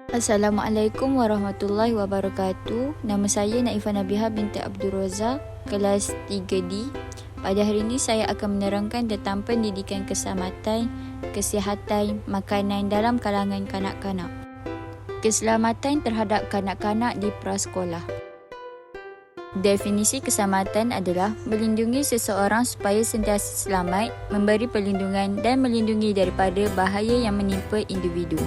Assalamualaikum warahmatullahi wabarakatuh. Nama saya Naifah Nabiha binti Abdul Razak, kelas 3D. Pada hari ini saya akan menerangkan tentang pendidikan keselamatan, kesihatan, makanan dalam kalangan kanak-kanak. Keselamatan terhadap kanak-kanak di prasekolah. Definisi keselamatan adalah melindungi seseorang supaya sentiasa selamat, memberi perlindungan dan melindungi daripada bahaya yang menimpa individu.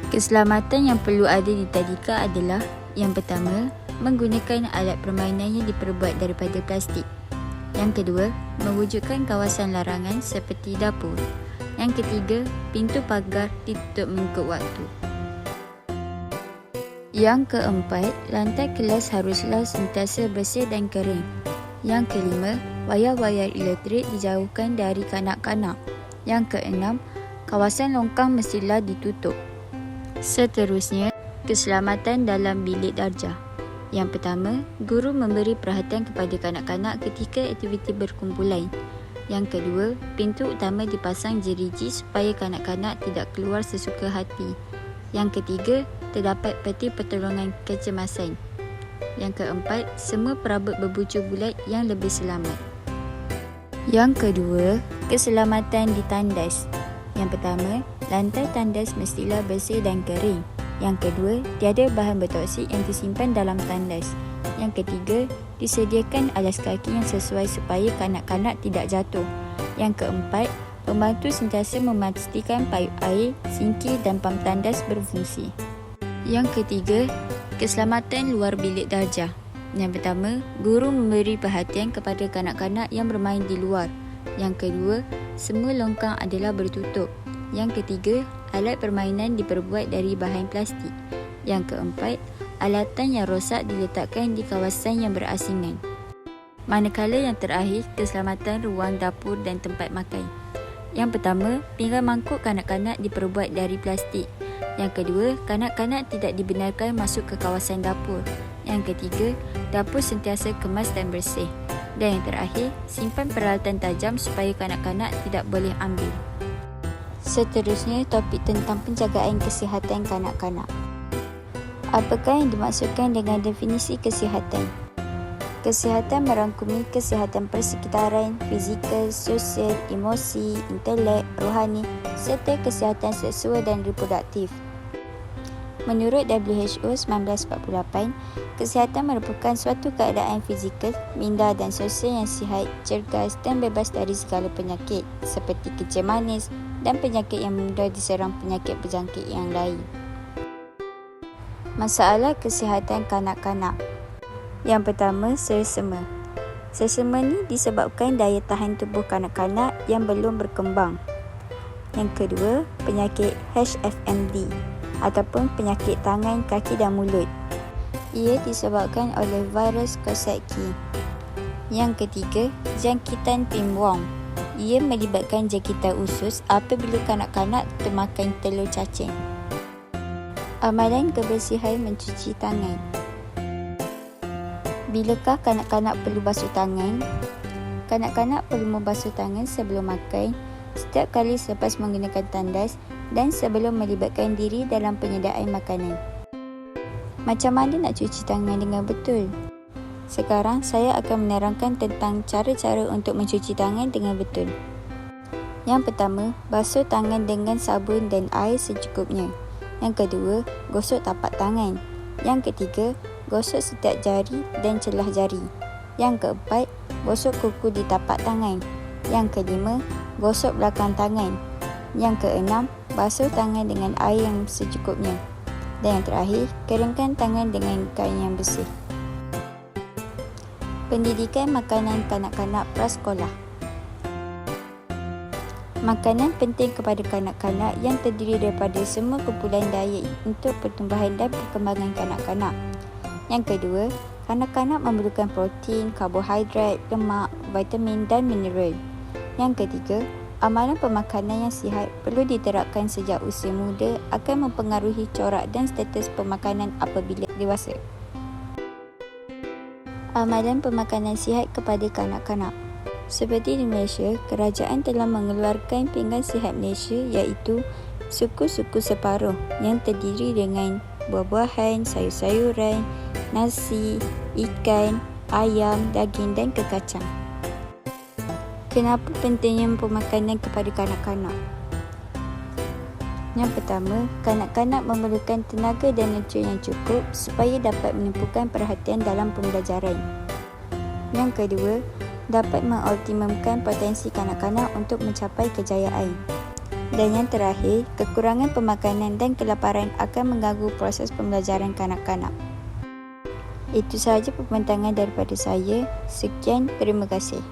Keselamatan yang perlu ada di tadika adalah: yang pertama, menggunakan alat permainan yang diperbuat daripada plastik. Yang kedua, mewujudkan kawasan larangan seperti dapur. Yang ketiga, pintu pagar ditutup mengikut waktu. Yang keempat, lantai kelas haruslah sentiasa bersih dan kering. Yang kelima, wayar-wayar elektrik dijauhkan dari kanak-kanak. Yang keenam, kawasan longkang mestilah ditutup. Seterusnya, keselamatan dalam bilik darjah. Yang pertama, guru memberi perhatian kepada kanak-kanak ketika aktiviti berkumpulan. Yang kedua, pintu utama dipasang jeriji supaya kanak-kanak tidak keluar sesuka hati. Yang ketiga, terdapat peti pertolongan kecemasan. Yang keempat, semua perabot berbucu bulat yang lebih selamat. Yang kedua, keselamatan di tandas. Yang pertama, lantai tandas mestilah bersih dan kering. Yang kedua, tiada bahan bertoksik yang tersimpan dalam tandas. Yang ketiga, disediakan alas kaki yang sesuai supaya kanak-kanak tidak jatuh. Yang keempat, pembantu sentiasa memastikan paip air, sinki dan pam tandas berfungsi. Yang ketiga, keselamatan luar bilik darjah. Yang pertama, guru memberi perhatian kepada kanak-kanak yang bermain di luar. Yang kedua, semua longkang adalah bertutup. Yang ketiga, alat permainan diperbuat dari bahan plastik. Yang keempat, alatan yang rosak diletakkan di kawasan yang berasingan. Manakala yang terakhir, keselamatan ruang dapur dan tempat makan. Yang pertama, pinggan mangkuk kanak-kanak diperbuat dari plastik. Yang kedua, kanak-kanak tidak dibenarkan masuk ke kawasan dapur. Yang ketiga, dapur sentiasa kemas dan bersih. Dan yang terakhir, simpan peralatan tajam supaya kanak-kanak tidak boleh ambil. Seterusnya, topik tentang penjagaan kesihatan kanak-kanak. Apakah yang dimaksudkan dengan definisi kesihatan? Kesihatan merangkumi kesihatan persekitaran, fizikal, sosial, emosi, intelek, rohani serta kesihatan seksual dan reproduktif. Menurut WHO 1948, kesihatan merupakan suatu keadaan fizikal, minda dan sosial yang sihat, cergas dan bebas dari segala penyakit seperti kencing manis dan penyakit yang mudah diserang penyakit berjangkit yang lain. Masalah kesihatan kanak-kanak. Yang pertama, sersema. Sersema ni disebabkan daya tahan tubuh kanak-kanak yang belum berkembang. Yang kedua, penyakit HFMD ataupun penyakit tangan, kaki dan mulut. Ia disebabkan oleh virus Coxsackie. Yang ketiga, jangkitan pinworm. Ia melibatkan jangkitan usus apabila kanak-kanak termakan telur cacing. Amalan kebersihan mencuci tangan. Bilakah kanak-kanak perlu basuh tangan? Kanak-kanak perlu membasuh tangan sebelum makan, setiap kali selepas menggunakan tandas dan sebelum melibatkan diri dalam penyediaan makanan. Macam mana nak cuci tangan dengan betul? Sekarang saya akan menerangkan tentang cara-cara untuk mencuci tangan dengan betul. Yang pertama, basuh tangan dengan sabun dan air secukupnya. Yang kedua, gosok tapak tangan. Yang ketiga, gosok setiap jari dan celah jari. Yang keempat, gosok kuku di tapak tangan. Yang kelima, gosok belakang tangan. Yang keenam, basuh tangan dengan air yang secukupnya. Dan yang terakhir, keringkan tangan dengan kain yang bersih. Pendidikan makanan kanak-kanak prasekolah. Makanan penting kepada kanak-kanak yang terdiri daripada semua kumpulan daya untuk pertumbuhan dan perkembangan kanak-kanak. Yang kedua, kanak-kanak memerlukan protein, karbohidrat, lemak, vitamin dan mineral. Yang ketiga, amalan pemakanan yang sihat perlu diterapkan sejak usia muda akan mempengaruhi corak dan status pemakanan apabila dewasa. Amalan pemakanan sihat kepada kanak-kanak. Seperti di Malaysia, kerajaan telah mengeluarkan Pinggan Sihat Malaysia iaitu suku-suku separuh yang terdiri dengan buah-buahan, sayur-sayuran, nasi, ikan, ayam, daging dan kekacang. Kenapa pentingnya pemakanan kepada kanak-kanak? Yang pertama, kanak-kanak memerlukan tenaga dan nutrien yang cukup supaya dapat menumpukan perhatian dalam pembelajaran. Yang kedua, dapat mengoptimumkan potensi kanak-kanak untuk mencapai kejayaan. Dan yang terakhir, kekurangan pemakanan dan kelaparan akan mengganggu proses pembelajaran kanak-kanak. Itu sahaja pembincangan daripada saya. Sekian, terima kasih.